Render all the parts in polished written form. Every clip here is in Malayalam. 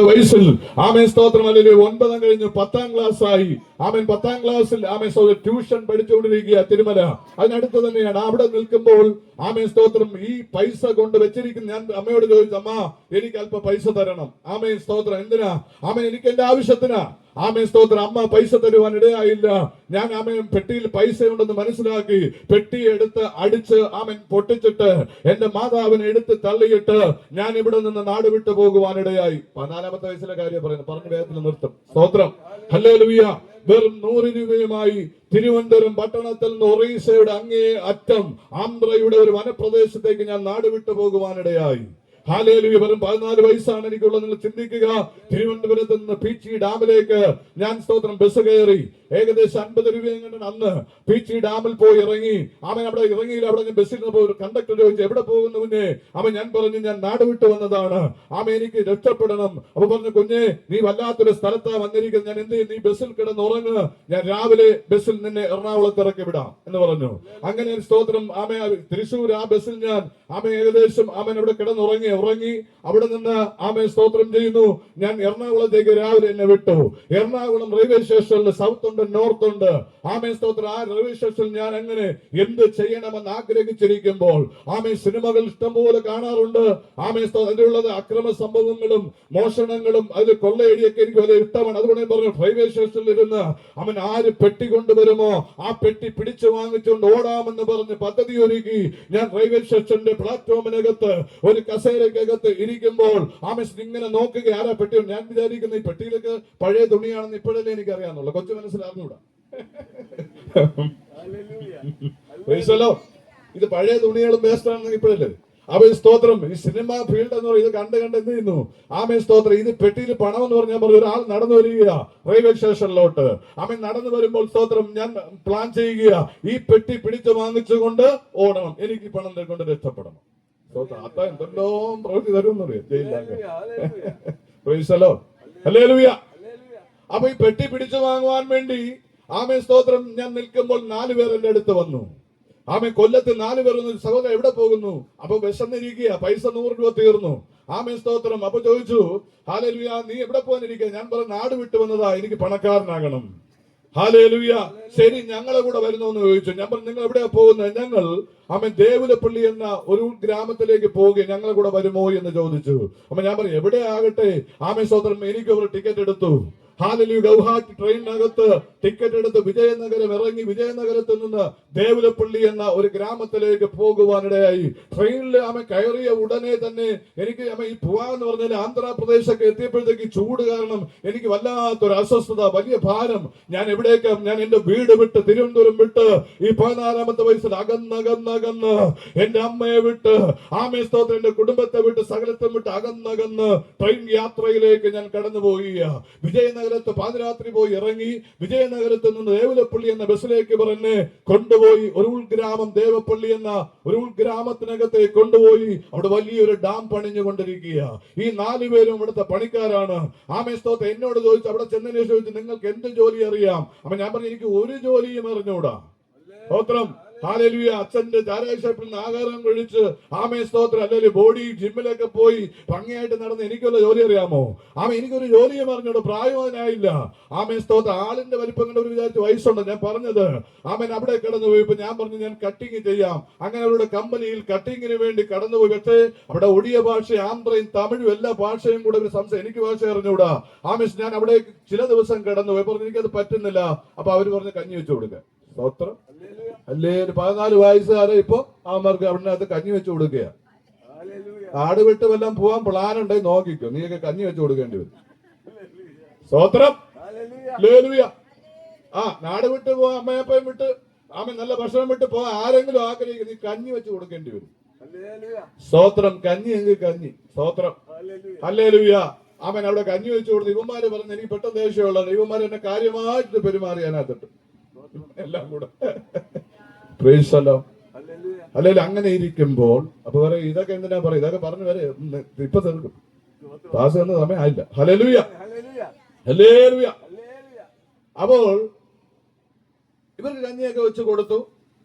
വയസ്സിൽ ആമേൻ സ്തോത്രം അല്ലെങ്കിൽ 9 കഴിഞ്ഞു 10ാം ക്ലാസ് ആയി. ആമേൻ 10ാം ക്ലാസ്സിൽ ആമേൻ ട്യൂഷൻ പഠിച്ചുകൊണ്ടിരിക്കുക തിരുമല. അതിനടുത്ത് തന്നെയാണ്. അവിടെ നിൽക്കുമ്പോൾ ആമേൻ സ്തോത്രം ഈ പൈസ കൊണ്ട് വെച്ചിരിക്കുന്ന ഞാൻ അമ്മയോട് ചോദിച്ചു, അമ്മ എനിക്ക് അല്പം പൈസ തരണം. ആമേൻ സ്തോത്രം. എന്തിനാ? ആമേൻ എനിക്ക് എന്റെ ആവശ്യത്തിനാ. ആമേൻ സ്തോത്രം. അമ്മ പൈസ തരുവാൻ ഇടയായില്ല. ഞാൻ ആമേൻ പെട്ടിയിൽ പൈസ ഉണ്ടെന്ന് മനസ്സിലാക്കി പെട്ടി എടുത്ത് അടിച്ച് ആമേൻ പൊട്ടിച്ചിട്ട് എന്റെ മാതാവിനെ എടുത്ത് തള്ളിയിട്ട് ഞാൻ ഇവിടെ നിന്ന് നാട് വിട്ടു പോകുവാനിടയായി. 14ാമത്തെ വയസ്സിലെ കാര്യം പറയുന്നത്, പറഞ്ഞ വേഗത്തിൽ നിർത്തും. സ്തോത്രം. ഹല്ലേലൂയ. വെറും 100 രൂപയുമായി തിരുവനന്തപുരം പട്ടണത്തിൽ നിന്ന് ഒറീസയുടെ അങ്ങേ അറ്റം ആന്ധ്രയുടെ ഒരു വനപ്രദേശത്തേക്ക് ഞാൻ നാട് വിട്ടു പോകുവാനിടയായി. ഹാലേലൂയ. വെറും 14 വയസ്സാണ് എനിക്കുള്ളത്. നിങ്ങൾ ചിന്തിക്കുക, തിരുവനന്തപുരത്ത് നിന്ന് പീച്ചി ഡാമിലേക്ക് ഞാൻ സ്തോത്രം ബസ് കയറി. ഏകദേശം 50 രൂപയും കണ്ടാണ് അന്ന് പീച്ചി ഡാമിൽ പോയി ഇറങ്ങി. അവൻ അവിടെ ഇറങ്ങിയില്ല. അവിടെ ഞാൻ ബസ്സിൽ നിന്ന് ഒരു കണ്ടക്ടർ ചോദിച്ചു, എവിടെ പോകുന്നു കുഞ്ഞെ? അവൻ ഞാൻ പറഞ്ഞു, ഞാൻ നാട് വിട്ടു വന്നതാണ്. ആമ എനിക്ക് രക്ഷപ്പെടണം. അപ്പൊ പറഞ്ഞു, കുഞ്ഞെ നീ വല്ലാത്തൊരു സ്ഥലത്താ വന്നിരിക്കുന്നത്. ഞാൻ എന്ത് ചെയ്യും? നീ ബസ്സിൽ കിടന്നുറങ്ങ്, ഞാൻ രാവിലെ ബസ്സിൽ നിന്നെ എറണാകുളത്ത് ഇറക്കി വിടാം എന്ന് പറഞ്ഞു. അങ്ങനെ സ്തോത്രം ആമ തൃശ്ശൂർ ആ ബസ്സിൽ ഞാൻ ഏകദേശം അവൻ അവിടെ കിടന്നുറങ്ങി. അവിടെ നിന്ന് ആമേ സ്തോത്രം ചെയ്യുന്നു. ഞാൻ എറണാകുളത്തേക്ക് രാവിലെ എന്നെ വിട്ടു. എറണാകുളം റെയിൽവേ സ്റ്റേഷനിൽ സൗത്ത് ഉണ്ട്, നോർത്ത് ഉണ്ട്. ആമേ സ്തോത്രം. ആ റെയിൽവേ സ്റ്റേഷനിൽ ഞാൻ അങ്ങനെ എന്ത് ചെയ്യണമെന്ന് ആഗ്രഹിച്ചിരിക്കുമ്പോൾ ആമേ സിനിമകൾ ഇഷ്ടംപോലെ കാണാറുണ്ട്. ആമേ സ്തോത്രം. അതിലുള്ളത് അക്രമ സംഭവങ്ങളും മോഷണങ്ങളും അതിൽ കൊള്ളയടിയൊക്കെ എനിക്ക് വലിയ ഇഷ്ടമാണ്. അതുകൊണ്ട് ഞാൻ പറഞ്ഞു, റെയിൽവേ സ്റ്റേഷനിൽ ഇരുന്ന് അവൻ ആര് പെട്ടി കൊണ്ടുവരുമോ ആ പെട്ടി പിടിച്ചു വാങ്ങിച്ചുകൊണ്ട് ഓടാമെന്ന് പറഞ്ഞ് പദ്ധതി ഒരുക്കി ഞാൻ റെയിൽവേ സ്റ്റേഷന്റെ പ്ലാറ്റ്ഫോമിനകത്ത് ഒരു കസേരക്കകത്ത് ഇരിക്കുമ്പോൾ ആമേസ് ഇങ്ങനെ നോക്കുക, ആരാ പെട്ടി? ഞാൻ വിചാരിക്കുന്ന ഈ പെട്ടിയിലൊക്കെ പഴയ തുണിയാണെന്ന് ഇപ്പോഴല്ലേ എനിക്ക് അറിയാന്നുള്ളൂ. കൊച്ചു മനസ്സിലാർന്നൂടാ. ഇത് പഴയ തുണികളും വേസ്റ്റ് ആണെന്ന് ഇപ്പോഴല്ലേ. അപ്പൊ സ്തോത്രം. ഈ സിനിമ ഫീൽഡ് എന്ന് പറയുന്നത് കണ്ട് എന്ത് ചെയ്യുന്നു? ആമേ സ്തോത്രം. ഇത് പെട്ടിയിൽ പണം എന്ന് പറഞ്ഞാൽ പറഞ്ഞു, ഒരാൾ നടന്നു വരിക റെയിൽവേ സ്റ്റേഷനിലോട്ട്. ആമേ നടന്നു വരുമ്പോൾ സ്തോത്രം ഞാൻ പ്ലാൻ ചെയ്യുക, ഈ പെട്ടി പിടിച്ചു വാങ്ങിച്ചുകൊണ്ട് ഓടണം, എനിക്ക് ഈ പണം കൊണ്ട് രക്ഷപ്പെടണം. അത്ത എന്തെല്ലോ പ്രവൃത്തി തരുമെന്നറിയാം ജയിലിലൊക്കെ. അപ്പൊ ഈ പെട്ടി പിടിച്ചു വാങ്ങുവാൻ വേണ്ടി ആമേ സ്തോത്രം ഞാൻ നിൽക്കുമ്പോൾ 4 പേർ എന്റെ അടുത്ത് വന്നു. ആമേ കൊല്ലത്ത് 4 പേർ വന്നു. സഹോദരൻ എവിടെ പോകുന്നു? അപ്പൊ വിശന്നിരിക്കുക, പൈസ 100 രൂപ തീർന്നു. ആമേ സ്തോത്രം. അപ്പൊ ചോദിച്ചു, ഹല്ലേലൂയ, നീ എവിടെ പോകാനിരിക്കുക? ഞാൻ പറഞ്ഞു, നാട് വിട്ടു വന്നതാ, എനിക്ക് പണക്കാരനാകണം. ഹല്ലേലൂയ. ശരി, ഞങ്ങളെ കൂടെ വരുന്നു എന്ന് ചോദിച്ചു. ഞാൻ പറഞ്ഞു, നിങ്ങൾ എവിടെയാ പോകുന്നത്? ഞങ്ങൾ ദേവുലപ്പള്ളി എന്ന ഒരു ഗ്രാമത്തിലേക്ക് പോവുകയും ഞങ്ങളെ കൂടെ വരുമോ എന്ന് ചോദിച്ചു. അപ്പൊ ഞാൻ പറഞ്ഞു, എവിടെയാകട്ടെ. ആമേ സ്തോത്രം. എനിക്ക് ഒരു ടിക്കറ്റ് എടുത്തു. ഹാലലൂയ. ഗൗഹാട്ടി ട്രെയിനിനകത്ത് ടിക്കറ്റ് എടുത്ത് വിജയനഗരം ഇറങ്ങി. വിജയനഗരത്തിൽ നിന്ന് ദേവുലപ്പള്ളി എന്ന ഒരു ഗ്രാമത്തിലേക്ക് പോകുവാനിടയായി. ട്രെയിനിൽ കയറിയ ഉടനെ തന്നെ എനിക്ക് ഈ പോവാന്ന് പറഞ്ഞാൽ ആന്ധ്രാപ്രദേശൊക്കെ എത്തിയപ്പോഴത്തേക്ക് ചൂട് കാരണം എനിക്ക് വല്ലാത്തൊരു അസ്വസ്ഥത, വലിയ ഭാരം. ഞാൻ എവിടേക്ക്? ഞാൻ എന്റെ വീട് വിട്ട്, തിരുവനന്തപുരം വിട്ട്, ഈ 14ാമത്തെ വയസ്സിൽ അകന്നകന്ന് എന്റെ അമ്മയെ വിട്ട്, ആമേ സ്തോത്രം, എന്റെ കുടുംബത്തെ വിട്ട്, സകലത്തും വിട്ട് അകന്നകന്ന് ട്രെയിൻ യാത്രയിലേക്ക് ഞാൻ കടന്നുപോയി. വിജയനഗരം പാതിരാത്രി പോയി ഇറങ്ങി. വിജയനഗരത്തിൽ നിന്ന് ദേവുലപ്പള്ളി എന്ന ബസ്സിലേക്ക് പറഞ്ഞ് കൊണ്ടുപോയി. ഒരു ഉൾഗ്രാമം, ദേവപ്പള്ളി എന്ന ഒരു ഉൾഗ്രാമത്തിനകത്തേക്ക് കൊണ്ടുപോയി. അവിടെ വലിയൊരു ഡാം പണിഞ്ഞുകൊണ്ടിരിക്കുക. ഈ 4 പേരും ഇവിടുത്തെ പണിക്കാരാണ്. ആമേ സ്തോത്രം. എന്നോട് ചോദിച്ചു, അവിടെ ചെന്നതിന് ചോദിച്ചു, നിങ്ങൾക്ക് എന്ത് ജോലി അറിയാം? അപ്പൊ ഞാൻ പറഞ്ഞു, എനിക്ക് ഒരു ജോലിയും അറിഞ്ഞൂടാ. സ്തോത്രം. ഹാലലൂയ. അച്ഛന്റെ ചാരാഴ്ചപ്പിൽ നിന്ന് ആഹാരം കഴിച്ച് ആമേ സ്തോത്രം അല്ലെങ്കിൽ ബോഡി ജിമ്മിലൊക്കെ പോയി ഭംഗിയായിട്ട് നടന്ന് എനിക്കുള്ള ജോലി അറിയാമോ? ആമേ എനിക്കൊരു ജോലിയെ പറഞ്ഞോളൂ, പ്രായമായില്ല. ആമേ സ്തോത്രം. ആളിന്റെ വലിപ്പം കണ്ട് ഒരു വിചാരിച്ച് വയസ്സുണ്ട്. ഞാൻ പറഞ്ഞത് ആമേൻ അവിടെ കടന്നുപോയി. ഇപ്പൊ ഞാൻ പറഞ്ഞു, ഞാൻ കട്ടിങ് ചെയ്യാം. അങ്ങനെ അവരുടെ കമ്പനിയിൽ കട്ടിങ്ങിന് വേണ്ടി കടന്നുപോയി. പക്ഷേ അവിടെ ഒഡിയ ഭാഷ, ആന്ധ്രയും തമിഴും എല്ലാ ഭാഷയും കൂടെ ഒരു സംശയം. എനിക്ക് ഭാഷ അറിഞ്ഞൂടാ. ആമേസ് ഞാൻ അവിടെ ചില ദിവസം കടന്നുപോയി. പറഞ്ഞു, എനിക്കത് പറ്റുന്നില്ല. അപ്പൊ അവര് പറഞ്ഞ് കഞ്ഞി വെച്ചു കൊടുക്കുക. സ്തോത്രം. അല്ലേ 14 വയസ്സുകാരെ ഇപ്പൊ അവന്മാർക്ക് അവിടെ കഞ്ഞി വെച്ച് കൊടുക്കുക. നാട് വിട്ട് വല്ലതും പോവാൻ പ്ലാൻ ഉണ്ടെങ്കിൽ നോക്കിക്കോ, നീയൊക്കെ കഞ്ഞി വെച്ച് കൊടുക്കേണ്ടി വരും. സ്തോത്രം. ഹല്ലേലൂയ. നാട് വിട്ട് പോവാൻ, അമ്മയപ്പയും വിട്ട് നല്ല ഭക്ഷണം വിട്ട് പോവാൻ ആരെങ്കിലും ആഗ്രഹിക്കും, നീ കഞ്ഞി വെച്ച് കൊടുക്കേണ്ടി വരും. സ്തോത്രം. കഞ്ഞി എങ്കിൽ കഞ്ഞി. സ്തോത്രം. ഹല്ലേലൂയ. അവൻ അവിടെ കഞ്ഞി വെച്ച് കൊടുത്തു. ഇവന്മാര് പറഞ്ഞു, എനിക്ക് പെട്ടെന്ന് ദേഷ്യമുള്ളത്, ഇവന്മാർ എന്നെ കാര്യമായിട്ട് പെരുമാറിയാനകത്തിട്ട് എല്ലാം കൂടെ. അല്ലെങ്കിൽ അങ്ങനെ ഇരിക്കുമ്പോൾ അപ്പൊ പറയും, ഇതൊക്കെ എന്തിനാ പറയും, ഇതൊക്കെ പറഞ്ഞു വരെ ഇപ്പൊ തീർക്കും. ക്ലാസ് എന്ന സമയം ആയില്ല. ഹല്ലേലൂയ. ഹല്ലേലൂയ. അപ്പോൾ ഇവർക്ക് കഞ്ഞിയൊക്കെ വെച്ച് കൊടുത്തു.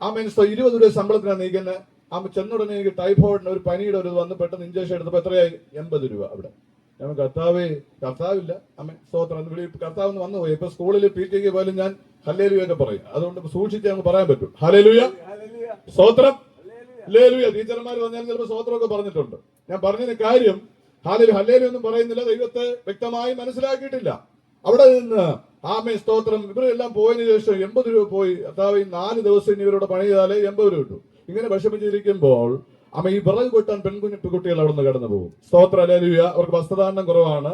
ആമേൻ. 20 രൂപ ശമ്പളത്തിനാണ് നീക്കുന്നത്. ചെന്നുടനെ എനിക്ക് ടൈഫോയിഡിന് ഒരു പനിയുടെ ഒരു വന്ന് പെട്ടെന്ന് ഇഞ്ചക്ഷൻ എടുത്തപ്പോ എത്രയായി? 80 രൂപ. അവിടെ ഞാൻ കർത്താവില്ല സ്തോത്രം കർത്താവ് വന്നു പോയി. ഇപ്പൊ സ്കൂളിൽ PTക്ക് പോലും ഞാൻ ഹല്ലേലൂയൊക്കെ പറയും. അതുകൊണ്ട് സൂക്ഷിച്ച് നമുക്ക് പറയാൻ പറ്റും. ഹല്ലേലൂയ, സ്തോത്രം, ഹല്ലേലൂയ. ടീച്ചർമാർ പറഞ്ഞാൽ ചിലപ്പോൾ സ്തോത്രമൊക്കെ പറഞ്ഞിട്ടുണ്ട്. ഞാൻ പറഞ്ഞതിന് കാര്യം ഹല്ലേലൂയ ഒന്നും പറയുന്നില്ല, ദൈവത്തെ വ്യക്തമായി മനസ്സിലാക്കിയിട്ടില്ല. അവിടെ നിന്ന് സ്തോത്രം ഇവരെല്ലാം പോയതിനു ശേഷം 80 രൂപ പോയി. കർത്താവ് 4 ദിവസം ഇനി ഇവരോട് പണി ചെയ്താലേ 80 രൂപ കിട്ടും. ഇങ്ങനെ വിഷമിച്ചിരിക്കുമ്പോൾ ഈ വിറക് കൊട്ടാൻ പെൺകുട്ടികൾ അവിടെ നിന്ന് കടന്നു പോകും. സ്തോത്ര ഹല്ലേലൂയ. അവർക്ക് വസ്ത്രധാരണം കുറവാണ്.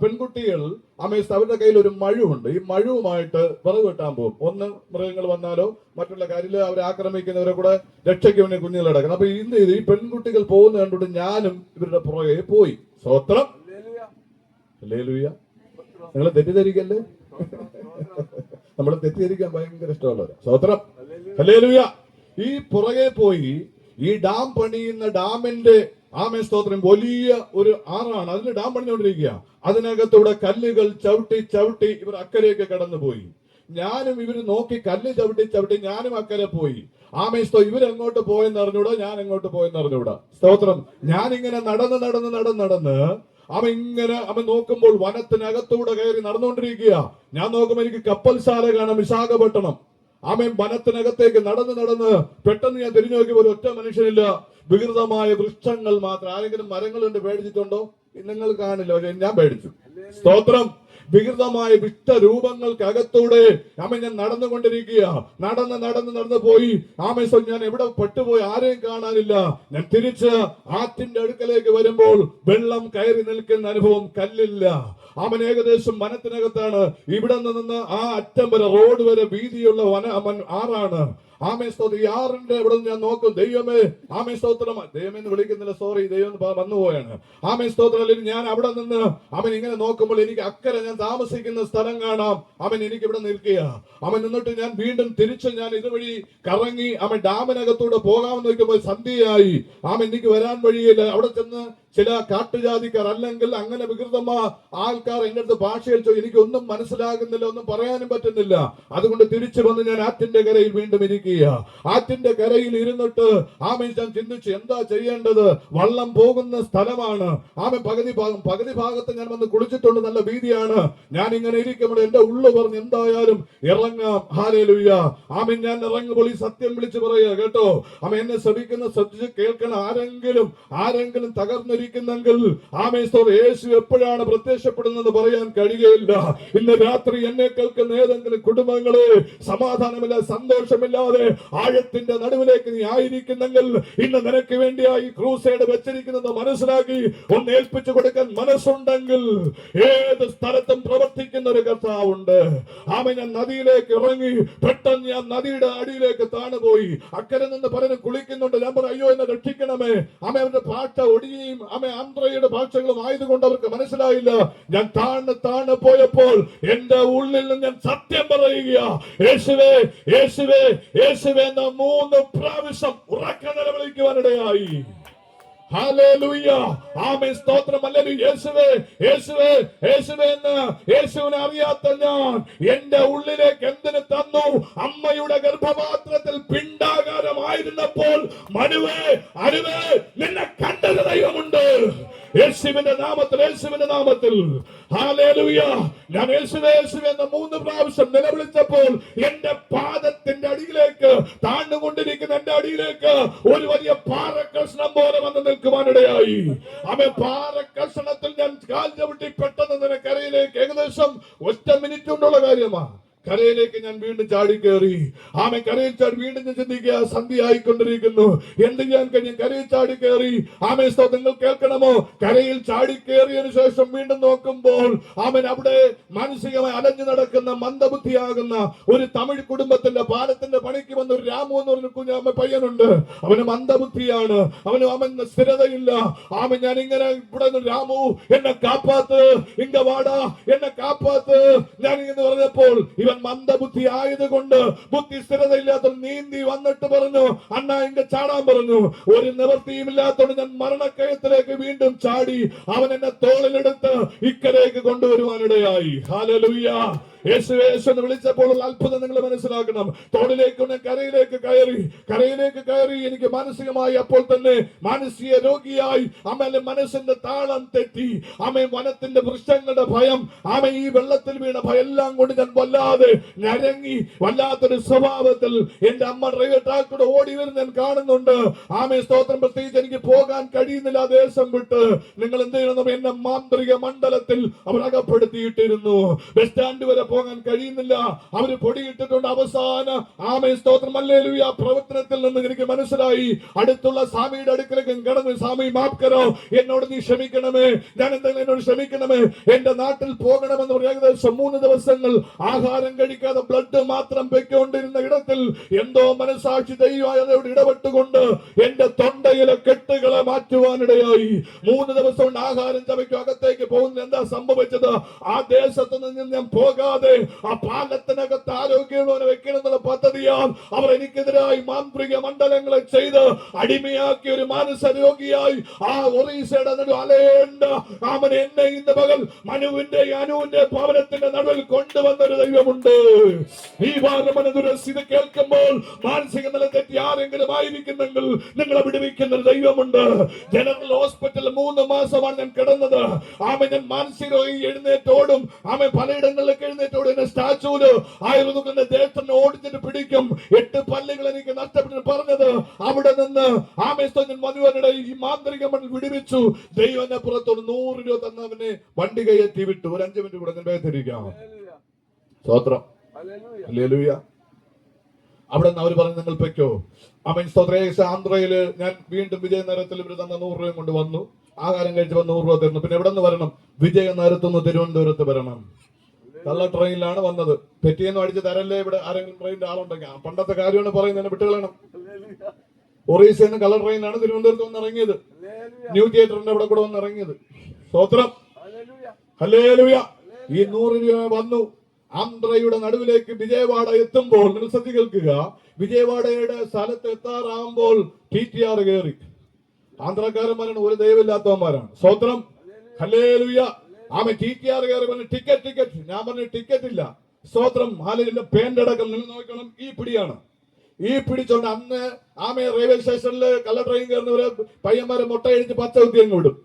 പെൺകുട്ടികൾ അവരുടെ കയ്യിൽ ഒരു മഴുവുണ്ട്. ഈ മഴുവുമായിട്ട് വിറക് വെട്ടാൻ പോകും. ഒന്ന് മൃഗങ്ങൾ വന്നാലോ മറ്റുള്ള കാര്യത്തിൽ അവരെ ആക്രമിക്കുന്നവരെ കൂടെ രക്ഷയ്ക്ക് വേണ്ടി കുഞ്ഞുങ്ങൾ കിടക്കണം. അപ്പൊ ഇന്ന് ഈ പെൺകുട്ടികൾ പോകുന്ന കണ്ടിട്ട് ഞാനും ഇവരുടെ പുറകെ പോയി. സ്തോത്രം ഹല്ലേലൂയ. നിങ്ങൾ തെറ്റിദ്ധരിക്കല്ലേ? നമ്മൾ തെറ്റിദ്ധരിക്കാൻ ഭയങ്കര ഇഷ്ടമുള്ളവരാ. സ്തോത്രം ഹല്ലേലൂയ. ഈ പുറകെ പോയി ഈ ഡാം പണിയുന്ന ഡാമിന്റെ സ്തോത്രം വലിയ ഒരു ആറാണ്. അതിൽ ഡാം പണിഞ്ഞുകൊണ്ടിരിക്കുക. അതിനകത്തൂടെ കല്ലുകൾ ചവിട്ടി ഇവർ അക്കരയൊക്കെ കടന്നുപോയി. ഞാനും ഇവര് നോക്കി കല്ല് ചവിട്ടി ഞാനും അക്കരെ പോയി. ഇവരെങ്ങോട്ട് പോയെന്ന് അറിഞ്ഞൂടാ, ഞാൻ എങ്ങോട്ട് പോയെന്ന് അറിഞ്ഞൂടാ. സ്തോത്രം. ഞാനിങ്ങനെ നടന്ന് ഇങ്ങനെ നോക്കുമ്പോൾ വനത്തിനകത്തൂടെ കയറി നടന്നുകൊണ്ടിരിക്കുക. ഞാൻ നോക്കുമ്പോൾ എനിക്ക് കപ്പൽശാല കാണാം, വിശാഖപട്ടണം. വനത്തിനകത്തേക്ക് നടന്ന് പെട്ടെന്ന് ഞാൻ തിരിഞ്ഞു നോക്കിയപ്പോൾ ഒറ്റ മനുഷ്യനില്ല, വികൃതമായ വൃക്ഷങ്ങൾ മാത്രം. ആരെങ്കിലും മരങ്ങൾ കൊണ്ട് പേടിച്ചിട്ടുണ്ടോ? നിങ്ങൾ കാണില്ല, പക്ഷെ ഞാൻ പേടിച്ചു. സ്തോത്രം. വികൃതമായ വിഷ്ടരൂപങ്ങൾക്കകത്തൂടെ ഞാൻ നടന്നുകൊണ്ടിരിക്കുക. നടന്ന് പോയി ഞാൻ എവിടെ പെട്ടുപോയി ആരെയും കാണാനില്ല. ഞാൻ തിരിച്ച് ആറ്റിന്റെ അടുക്കലേക്ക് വരുമ്പോൾ വെള്ളം കയറി നിൽക്കുന്ന അനുഭവം, കല്ലില്ല. ഏകദേശം വനത്തിനകത്താണ്. ഇവിടെ നിന്ന് ആ അറ്റം വരെ റോഡ് വരെ വീതിയുള്ള ആറാണ്. ഈ ആറിന്റെ ഇവിടെ ഞാൻ നോക്കും. ദൈവമേ സ്തോത്രം. ദൈവമെന്ന് വിളിക്കുന്നില്ല, സോറി, ദൈവം വന്നുപോയാണ്. സ്തോത്രം. ഞാൻ അവിടെ നിന്ന് ഇങ്ങനെ നോക്കുമ്പോൾ എനിക്ക് അക്കരെ ഞാൻ താമസിക്കുന്ന സ്ഥലം കാണാം. എനിക്ക് ഇവിടെ നിൽക്കുക. നിന്നിട്ട് ഞാൻ വീണ്ടും തിരിച്ച് ഞാൻ ഇതുവഴി കറങ്ങി ഡാമിനകത്തൂടെ പോകാമെന്ന് നോക്കുമ്പോൾ സന്ധ്യയായി. എനിക്ക് വരാൻ വഴിയില്ല. അവിടെ ചെന്ന് ചില കാട്ടുജാതിക്കാർ അല്ലെങ്കിൽ അങ്ങനെ വികൃതമാ ആൾക്കാർ എന്റെ അടുത്ത് ഭാഷയിൽ എനിക്കൊന്നും മനസ്സിലാകുന്നില്ല, ഒന്നും പറയാനും പറ്റുന്നില്ല. അതുകൊണ്ട് തിരിച്ചു വന്ന് ഞാൻ ആറ്റിന്റെ കരയിൽ വീണ്ടും ഇരിക്കുക. ആറ്റിന്റെ കരയിൽ ഇരുന്നിട്ട് ഞാൻ ചിന്തിച്ചു എന്താ ചെയ്യേണ്ടത്. വള്ളം പോകുന്ന സ്ഥലമാണ്. പകുതി ഭാഗത്ത് ഞാൻ വന്ന് കുളിച്ചിട്ടുണ്ട്, നല്ല വീതിയാണ്. ഞാൻ ഇങ്ങനെ ഇരിക്കുമ്പോൾ എന്റെ ഉള്ളു പറഞ്ഞ് എന്തായാലും ഇറങ്ങാം. ഹല്ലേലൂയ. ഞാൻ ഇറങ്ങുമ്പോൾ ഈ സത്യം വിളിച്ചു പറയുക കേട്ടോ. എന്നെ ശ്രദ്ധിച്ച് കേൾക്കണം. ആരെങ്കിലും തകർന്നിരിക്കുന്നെങ്കിൽ യേശു എപ്പോഴാണ് പ്രത്യക്ഷപ്പെടുന്നത് പറയാൻ കഴിയുകയില്ല. ഇന്ന് രാത്രി എന്നെ കേൾക്കുന്ന ഏതെങ്കിലും കുടുംബങ്ങളെ സമാധാനമില്ല, സന്തോഷമില്ലാതെ ആഴത്തിന്റെ നടുവിലേക്ക് നീ ആയിരിക്കുന്നെങ്കിൽ ഇന്ന് നിനക്ക് വേണ്ടിയായി ക്രൂസൈഡ് വെച്ചിരിക്കുന്നത് മനസ്സിലാക്കി ഒന്ന് ഏൽപ്പിച്ചു കൊടുക്കാൻ മനസ്സുണ്ടെങ്കിൽ ഏത് സ്ഥലത്തും പ്രവർത്തിക്കുന്ന ഒരു കർത്താവുണ്ട്. ഞാൻ നദിയിലേക്ക് ഇറങ്ങി പെട്ടെന്ന് ഞാൻ നദിയുടെ അടിയിലേക്ക് താണുപോയി. അക്കരെ നിന്ന് പറഞ്ഞ് കുളിക്കുന്നുണ്ട്. ഞാൻ പറഞ്ഞു അയ്യോ എന്നെ രക്ഷിക്കണമേ. അവന്റെ ഭാഷ ഒടിയും ആന്ധ്രയുടെ ഭാഷകളും ആയതുകൊണ്ട് അവർക്ക് മനസ്സിലായില്ല. ഞാൻ താഴ്ന്ന് പോയപ്പോൾ എന്റെ ഉള്ളിൽ നിന്ന് ഞാൻ സത്യം പറയുക, യേശുവേ യേശുവേ യേശുവേ എന്ന 3 പ്രാവശ്യം ഉറക്ക നിലവിളിക്കുവാനിടയായി. ഹല്ലേലൂയ. സ്തോത്രം. ഹല്ലേലൂയ. യേശുവേ യേശുവേ യേശുവേ എന്ന് യേശുവിനെ അറിയാത്ത ഞാൻ എന്റെ ഉള്ളിലേക്ക് എന്തിനു തന്നു? അമ്മയുടെ ഗർഭപാത്രത്തിൽ പിണ്ടാകാരമായിരുന്നപ്പോൾ മനുവേ അനുവേ നിന്നെ കണ്ടത് ദൈവമുണ്ട്. യേശുവിന്റെ നാമത്തിൽ ഹല്ലേലൂയ. ഞാൻ യേശുവേ യേശുവേ എന്ന് 3 പ്രാവശ്യം നിലവിളിച്ചപ്പോൾ എന്റെ പാദത്തിന്റെ അടിയിലേക്ക് താഴ്ന്നുകൊണ്ടിരിക്കുന്ന എന്റെ അടിയിലേക്ക് ഒരു വലിയ പാറക്കഷ്ണം പോലെ വന്ന് നിൽക്കുവാനിടയായി. പാറക്കഷ്ണത്തിൽ ഞാൻ കാൽ ചവിട്ടി പെട്ടെന്ന് കരയിലേക്ക് ഏകദേശം 1 മിനിറ്റ് കൊണ്ടുള്ള കാര്യമാണ്. കരയിലേക്ക് ഞാൻ വീണ്ടും ചാടിക്കേറി. കരയിൽ ചാടി വീണ്ടും ഞാൻ ചിന്തിക്കുക, സന്ധ്യ ആയിക്കൊണ്ടിരിക്കുന്നു, എന്ത് ചെയ്യാൻ കഴിയും? കരയിൽ ചാടിക്കേറി. നിങ്ങൾ കേൾക്കണമോ? കരയിൽ ചാടിക്കേറിയതിനു ശേഷം വീണ്ടും നോക്കുമ്പോൾ അവിടെ മാനസികമായി അലഞ്ഞു നടക്കുന്ന മന്ദബുദ്ധിയാകുന്ന ഒരു തമിഴ് കുടുംബത്തിന്റെ പാലത്തിന്റെ പണിക്ക് വന്ന ഒരു രാമു എന്ന് പറഞ്ഞ കുഞ്ഞാമ്മ പയ്യനുണ്ട്. അവന് മന്ദബുദ്ധിയാണ്, അവന് സ്ഥിരതയില്ല. ഞാൻ ഇങ്ങനെ ഇവിടെ രാമു എന്നെ കാപ്പാത്ത്, ഇങ്ങ വാടാ എന്നെ കാപ്പാത്ത് ഞാൻ ഇങ്ങനെ പറഞ്ഞപ്പോൾ ഇവൻ മന്ദബുദ്ധി ആയതുകൊണ്ട് ബുദ്ധി സ്ഥിരതയില്ലാത്ത നീന്തി വന്നിട്ട് പറഞ്ഞു അണ്ണാ ഇങ്ങ ചാടാൻ പറഞ്ഞു. ഒരു നിവൃത്തിയുമില്ലാത്തോണ്ട് ഞാൻ മരണക്കയത്തിലേക്ക് വീണ്ടും ചാടി. അവൻ എന്നെ തോളിലെടുത്ത് ഇക്കരേക്ക് കൊണ്ടുവരുവാനിടയായി. ഹല്ലേലൂയ. യേശു യേശു എന്ന് വിളിച്ചപ്പോൾ ഉള്ള അത്ഭുതം നിങ്ങൾ മനസ്സിലാക്കണം. തോടിലേക്ക് കരയിലേക്ക് കയറി എനിക്ക് മാനസികമായി അപ്പോൾ തന്നെ മാനസിക രോഗിയായി അമ്മേലെ മനസ്സിന്റെ താളം തെറ്റി. അമ്മ വനത്തിന്റെ വൃക്ഷങ്ങളുടെ ഭയം, അമ്മ ഈ വെള്ളത്തിൽ വീണ ഭയം എല്ലാം കൊണ്ട് ഞാൻ വല്ലാതെ ഞരങ്ങി, വല്ലാത്തൊരു സ്വഭാവത്തിൽ എന്റെ അമ്മ റെയിൽവേ ട്രാക്കിലൂടെ ഓടി വരുന്ന ഞാൻ കാണുന്നുണ്ട്. ആമേ സ്തോത്രം. പ്രത്യേകിച്ച് എനിക്ക് പോകാൻ കഴിയുന്നില്ല ദേശം വിട്ട്. നിങ്ങൾ എന്ത് ചെയ്യണം? എന്നെ മാന്ത്രിക മണ്ഡലത്തിൽ അവർ അകപ്പെടുത്തിയിട്ടിരുന്നു. ബസ് സ്റ്റാൻഡ് വരെ പോകാൻ കഴിയുന്നില്ല. അവര് പൊടിയിട്ടിട്ടുണ്ട്. അവസാന ആമേ സ്തോത്രം ഹല്ലേലൂയ പ്രവർത്തനത്തിൽ നിന്ന് എനിക്ക് മനസ്സിലായി, അടുത്തുള്ള സ്വാമിയുടെ അടുക്കലേക്ക് കടന്ന്, സ്വാമി മാപ്കരോ, എന്നോട് നീ ക്ഷമിക്കണമേ, ഞാൻ എന്തെങ്കിലും എന്നോട് ക്ഷമിക്കണമേ, എന്റെ നാട്ടിൽ പോകണമെന്ന് പറഞ്ഞ ഏകദേശം 3 ദിവസങ്ങൾ ആഹാരം കഴിക്കാതെ ബ്ലഡ് മാത്രം വെക്കൊണ്ടിരുന്ന ഇടത്തിൽ എന്തോ മനസാക്ഷി ദൈവമായതോട് ഇടപെട്ടുകൊണ്ട് എന്റെ തൊണ്ടയിലെ കെട്ടുകളെ മാറ്റുവാനിടയായി. 3 ദിവസം കൊണ്ട് ആഹാരം ചവയ്ക്കും അകത്തേക്ക് പോകുന്ന എന്താ സംഭവിച്ചത്? ആ ദേശത്ത് നിന്ന് ഞാൻ പോകാതെ ആ പാലത്തിനകത്ത് ആരോഗ്യമുള്ളവനെ വെക്കണമെന്നുള്ള പദ്ധതിയാൽ അവർ എനിക്കെതിരായി മാന്ത്രിക മണ്ഡലങ്ങളെ ചെയ്ത് അടിമയാക്കിയ ഒരു മാനസ രോഗിയായി ആ ഒറീസയുടെ നടുവ് അലയേണ്ട അവൻ എന്നെ ഇന്ന് പകൽ മനുവിന്റെ അനുവിന്റെ ഭവനത്തിന്റെ നടുവിൽ കൊണ്ടുവന്നൊരു ദൈവമുണ്ട്. ഈ ഇത് കേൾക്കുമ്പോൾ മാനസിക നില തെറ്റി ആരെങ്കിലും ആയിരിക്കുന്നെങ്കിൽ നിങ്ങളെ വിടുവിക്കുന്ന ഒരു ദൈവമുണ്ട്. ജനറൽ ഹോസ്പിറ്റലിൽ 3 മാസമാണ് ഞാൻ കിടന്നത്. ആമെ ഞാൻ മാനസിക രോഗി എഴുന്നേറ്റോടും, ആമെ പലയിടങ്ങളിലേക്ക് എഴുന്നേറ്റോടും. എന്നെ സ്റ്റാച്യൂല് ആയിരുന്നു എന്റെ ദേഹത്തിന് ഓടിച്ചിട്ട് പിടിക്കും. 8 പല്ലുകൾ എനിക്ക് നഷ്ടപ്പെട്ടു പറഞ്ഞത് അവിടെ നിന്ന് ആമെ മധുവരുടെ ഈ മാന്ത്രിക മണ്ണിൽ വിടുവിച്ചു. ദൈവനെ പുറത്തോട് 100 രൂപ തന്നവനെ വണ്ടി കയറ്റി വിട്ടു. ഒരു 5 മിനിറ്റ് കൂടെ വേദനിക്കാം. സ്തോത്രം ഹല്ലേലൂയ. അവിടെ നിന്ന് അവർ പറഞ്ഞു നിങ്ങൾ പൊയ്ക്കോ. അമേൻ സ്തോത്രേശ. ആന്ധ്രയില് ഞാൻ വീണ്ടും വിജയനഗരത്തിൽ ഇവർ തന്ന 100 രൂപയും കൊണ്ട് വന്നു. ആഹാരം കഴിച്ചപ്പോൾ 100 രൂപ തരുന്നു. പിന്നെ എവിടെ നിന്ന് വരണം? വിജയനഗരത്തുനിന്ന് തിരുവനന്തപുരത്ത് വരണം. കള്ള ട്രെയിനിലാണ് വന്നത്. പെറ്റിയെന്ന് അടിച്ച് തരല്ലേ ഇവിടെ ആരെങ്കിലും ട്രെയിനിന്റെ ആളുണ്ടെങ്കിൽ. പണ്ടത്തെ കാര്യമാണ് പറയുന്നത്, വിട്ടുകളയണം. ഒറീസയിൽ നിന്ന് കള്ള ട്രെയിനാണ് തിരുവനന്തപുരത്ത് വന്ന് ഇറങ്ങിയത്. ന്യൂ തിയേറ്ററിന്റെ അവിടെ കൂടെ വന്ന് ഇറങ്ങിയത്. സ്തോത്രം ഹല്ലേലൂയ. ഈ 100 രൂപ വന്നു. ആന്ധ്രയുടെ നടുവിലേക്ക് വിജയവാഡ എത്തുമ്പോൾ നിങ്ങൾ ശ്രദ്ധ കേൾക്കുക. വിജയവാഡയുടെ സ്ഥലത്ത് എത്താറാകുമ്പോൾ TTR കയറി. ആന്ധ്രക്കാരന്മാരാണ്, ഒരു ദൈവമില്ലാത്തവന്മാരാണ്. സ്തോത്രം ഹല്ലേലൂയ. ആമേ TTR കയറി പറഞ്ഞു ടിക്കറ്റ്. ഞാൻ പറഞ്ഞു ടിക്കറ്റ് ഇല്ല. സ്തോത്രം ഹല്ലേലൂയ. പേന്റ് അടക്കം നിങ്ങൾ നോക്കണം, ഈ പിടിയാണ്. ഈ പിടിച്ചോണ്ട് അന്ന് ആമേ റെയിൽവേ സ്റ്റേഷനിൽ കള്ള ട്രെയിൻ കയറുന്നവരെ പയ്യന്മാരെ മുട്ട അടിച്ച് പച്ച കുത്തി അങ്ങ് വിടും.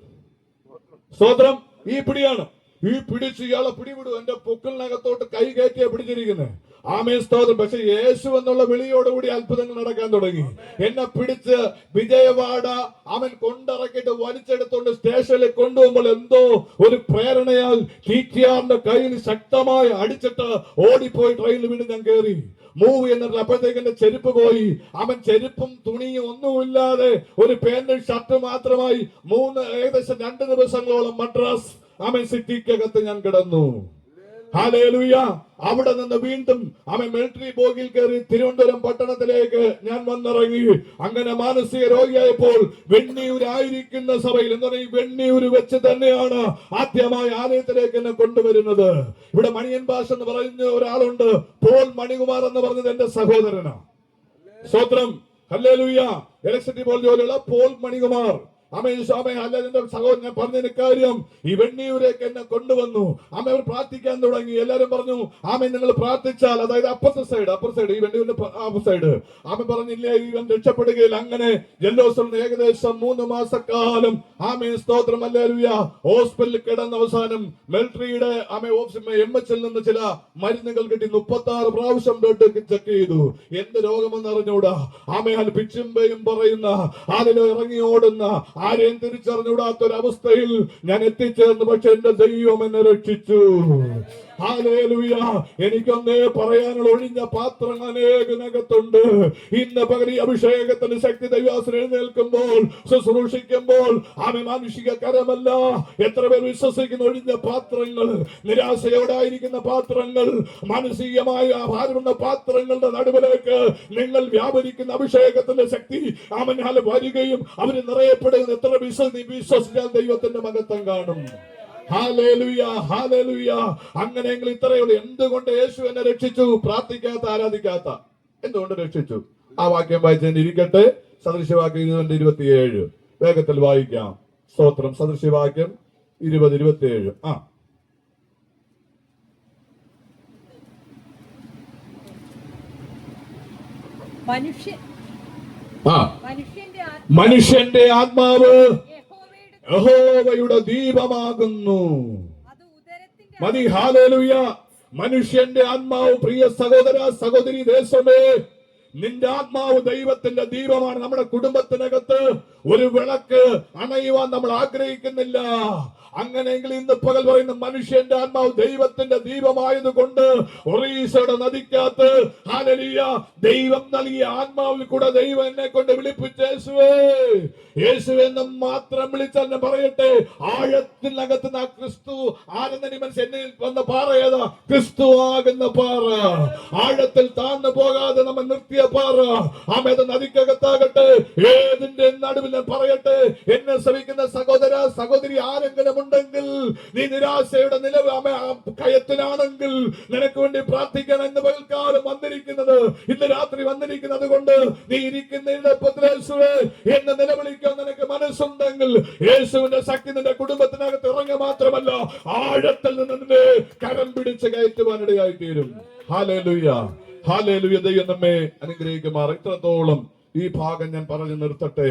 സ്തോത്രം ഈ പിടിയാണ്. ഈ പിടിച്ച് ഇയാളെ പിടിവിടും. എന്റെ പൊക്കലിനകത്തോട്ട് കൈ കയറ്റിയാ പിടിച്ചിരിക്കുന്നത്. ആമേ സ്തോത്രം. പക്ഷെ യേശു എന്നുള്ള വിളിയോടുകൂടി അത്ഭുതങ്ങൾ നടക്കാൻ തുടങ്ങി. എന്നെ പിടിച്ച് വിജയവാഡ അവൻ കൊണ്ടിറക്കിയിട്ട് വലിച്ചെടുത്തോണ്ട് സ്റ്റേഷനിൽ കൊണ്ടുപോകുമ്പോൾ എന്തോ ഒരു പ്രേരണയാൽ TTRന്റെ കയ്യിൽ ശക്തമായി അടിച്ചിട്ട് ഓടിപ്പോയി ട്രെയിനിൽ വീണ്ടും ഞാൻ കയറി. മൂവ് എന്നിട്ട് അപ്പോഴത്തേക്ക് എന്റെ ചെരുപ്പ് പോയി. അവൻ ചെരുപ്പും തുണിയും ഒന്നുമില്ലാതെ ഒരു പാന്റും ഷർട്ട് മാത്രമായി ഏകദേശം 2 ദിവസങ്ങളോളം മദ്രാസ് ആമൻ സിറ്റിക്കകത്ത് ഞാൻ കിടന്നു. ഹല്ലേലൂയ. അവിടെ നിന്ന് വീണ്ടും അവൻ മിലിറ്ററി ബോഗിൽ കയറി തിരുവനന്തപുരം പട്ടണത്തിലേക്ക് ഞാൻ വന്നിറങ്ങി. അങ്ങനെ മാനസിക രോഗിയായപ്പോൾ വെണ്ണിയൂരായിരിക്കുന്ന സഭയിൽ എന്ന് പറഞ്ഞാൽ വെണ്ണിയൂര് വെച്ച് തന്നെയാണ് ആദ്യമായി ആലയത്തിലേക്ക് എന്നെ കൊണ്ടുവരുന്നത്. ഇവിടെ മണിയൻ ഭാഷ എന്ന് പറയുന്ന ഒരാളുണ്ട്. പോൾ മണികുമാർ എന്ന് പറഞ്ഞത് എന്റെ സഹോദരനാണ്. സ്തോത്രം ഹല്ലേലൂയ. ഇലക്ട്രിസിറ്റി ബോർഡ് ജോലിയുള്ള പോൾ മണികുമാർ. അല്ലെന്റെ സഹോദരൻ ഞാൻ പറഞ്ഞതിന് കാര്യം, ഈ വെണ്ണിയൂരേക്ക് എന്നെ കൊണ്ടുവന്നു. അവർ പ്രാർത്ഥിക്കാൻ തുടങ്ങി. എല്ലാരും പറഞ്ഞു നിങ്ങൾ പ്രാർത്ഥിച്ചാൽ, അതായത് അപ്പുറത്തെ സൈഡ് ഈ വെണ്ണിയൂരിന്റെ അപ്പുറ സൈഡ് പറഞ്ഞില്ലേ ഇവൻ രക്ഷപ്പെടുകയില്ല. അങ്ങനെ ജലോത്സവം ഏകദേശം 3 മാസക്കാലം സ്തോത്രം ഹല്ലേലൂയ ഹോസ്പിറ്റലിൽ കിടന്ന അവസാനം മിലിറ്ററിയുടെ MHൽ നിന്ന് ചില മരുന്നുകൾ കിട്ടി. 36 പ്രാവശ്യം ബ്ലഡ് ചെക്ക് ചെയ്തു. എന്ത് രോഗമെന്ന് അറിഞ്ഞൂടാ. പിച്ചുമ്പയും പറയുന്ന ആരിലോ ഇറങ്ങി ഓടുന്ന ആരെയും തിരിച്ചറിഞ്ഞൂടാത്തൊരവസ്ഥയിൽ ഞാൻ എത്തിച്ചേർന്നു. പക്ഷെ എന്റെ ദൈവം എന്നെ രക്ഷിച്ചു. ഹല്ലേലൂയ. എനിക്കൊന്നേ പറയാനുള്ള ഒഴിഞ്ഞ പാത്രങ്ങൾ അനേകനകത്തുണ്ട്. ഇന്ന് പകൽ ഈ അഭിഷേകത്തിന്റെ ശക്തി ദൈവാസനം എഴുന്നേൽക്കുമ്പോൾ ശുശ്രൂഷിക്കുമ്പോൾ മാനുഷിക കരമല്ല. എത്ര പേർ വിശ്വസിക്കുന്ന ഒഴിഞ്ഞ പാത്രങ്ങൾ, നിരാശയോടായിരിക്കുന്ന പാത്രങ്ങൾ, മാനസികമായ ഭാരമുള്ള പാത്രങ്ങളുടെ നടുവിലേക്ക് നിങ്ങൾ വ്യാപരിക്കുന്ന അഭിഷേകത്തിന്റെ ശക്തി വരികയും അവര് നിറയപ്പെടുന്ന എത്ര വിശ്വസിച്ചാൽ ദൈവത്തിന്റെ മഹത്വം കാണും. Hallelujah hallelujah. അങ്ങനെയെങ്കിൽ ഇത്രയുള്ളൂ. എന്തുകൊണ്ട് യേശു എന്നെ രക്ഷിച്ചു? പ്രാർത്ഥിക്കാത്ത ആരാധിക്കാത്ത എന്തുകൊണ്ട് രക്ഷിച്ചു? ആ വാക്യം വായിച്ചിരിക്കട്ടെ. സദൃശവാക്യം 20:27 വേഗത്തിൽ വായിക്കാം. സ്തോത്രം. സദൃശവാക്യം 20:27. മനുഷ്യന്റെ ആത്മാവ് യഹോവയുടെ ദീപമാകുന്നു. മതി. ഹല്ലേലൂയ. മനുഷ്യന്റെ ആത്മാവ്, പ്രിയ സഹോദര സഹോദരി ദേശമേ, നിന്റെ ആത്മാവ് ദൈവത്തിന്റെ ദീപമാണ്. നമ്മുടെ കുടുംബത്തിനകത്ത് ഒരു വിളക്ക് അണയുവാൻ നമ്മൾ ആഗ്രഹിക്കുന്നില്ല. അങ്ങനെയെങ്കിൽ ഇന്ന് പകൽ പറയുന്ന മനുഷ്യന്റെ ആത്മാവ് ദൈവത്തിന്റെ ദീപമായതുകൊണ്ട് ഒറീസയുടെ നദിക്കകത്ത് ഹല്ലേലൂയ ദൈവം നൽകിയ ആത്മാവിൽ കൂടെ ദൈവം എന്നെ കൊണ്ട് വിളിപ്പിച്ച യേശുവേ, യേശുവേ എന്ന് മാത്രം വിളിച്ചാൽ ഞാൻ പറയട്ടെ, ആഴത്തിനകത്ത് ആ ക്രിസ്തു ആരെന്നെ മനസ്സിൽ വന്ന പാറ ഏതാ? ക്രിസ്തു ആകുന്ന പാറ. ആഴത്തിൽ താഴ്ന്നു പോകാതെ നമ്മൾ നിർത്തിയ പാറ. ആമേൻ. നദിക്കകത്താകട്ടെ, ഏതിന്റെ നടുവിൽ ഞാൻ പറയട്ടെ, എന്നെ ശ്രമിക്കുന്ന സഹോദര സഹോദരി ആരെങ്കിലും ഉണ്ടെങ്കിൽ, നീ നിരാശയുടെ കയത്തിലാണെങ്കിൽ നിനക്ക് വേണ്ടി പ്രാർത്ഥിക്കാൻ ഇന്ന് പകൽക്കാലം വന്നിരിക്കുന്നത്, ഇന്ന് രാത്രി വന്നിരിക്കുന്നത് കൊണ്ട് നീ ഇരിക്കുന്ന എന്ന് നിലവിളിക്കാൻ നിനക്ക് മനസ്സുണ്ടെങ്കിൽ, യേശുവിന്റെ ശക്തി നിന്റെ കുടുംബത്തിനകത്ത് ഇറങ്ങുക മാത്രമല്ല, ആഴത്തിൽ നിന്ന് നിന്നെ കരം പിടിച്ച് കയറ്റുവാനിടയായി തീരും. Hallelujah, hallelujah. ദൈവം നമ്മെ അനുഗ്രഹിക്കുമാർ. ഇത്രത്തോളം ഈ ഭാഗം ഞാൻ പറഞ്ഞു നിർത്തട്ടെ.